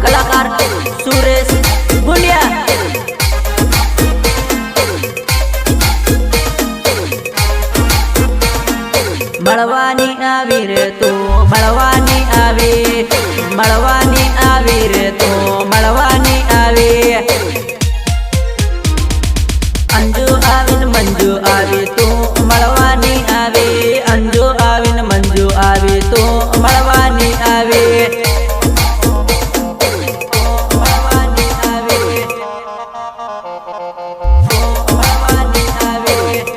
कलाकार सुरेश गुंडिया મળવાની આવી રે તો મળવાની આવી મળવાની આવી રે તો મળવાની આવી અંજુ આવીને મંજુ આવી તો મળવાની આવી અંજુ આવીને મંજુ આવી તો મળવાની આવી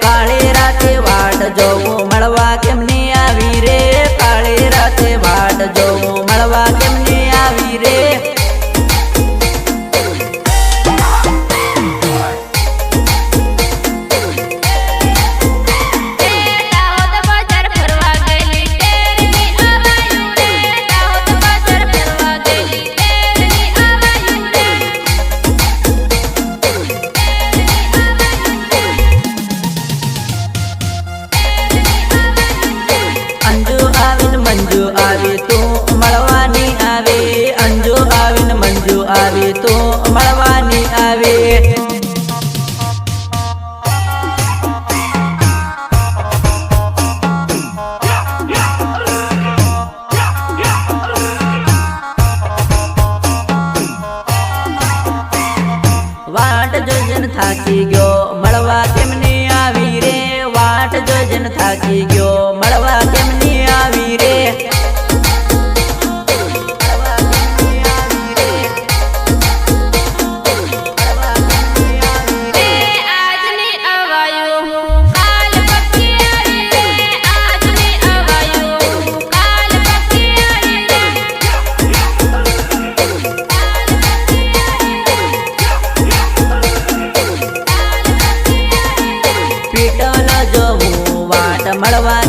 કાળી રાતે વાટ જોવું મળવા કેમની આવી રે કાળી રાતે વાટ જોવું મળવા કેમની આવી રે અંજુ આવીને મંજુ આવી તો મળવાની આવી અંજુ આવીને મંજુ આવી તો મળવાની આવી વાટ જોજન થાકી ગયો મળવા કેમની આવી રે વાટ જોજન થાકી ગયો મળવા કેમની આવી રે પીટલ જોવું વાટ મળવા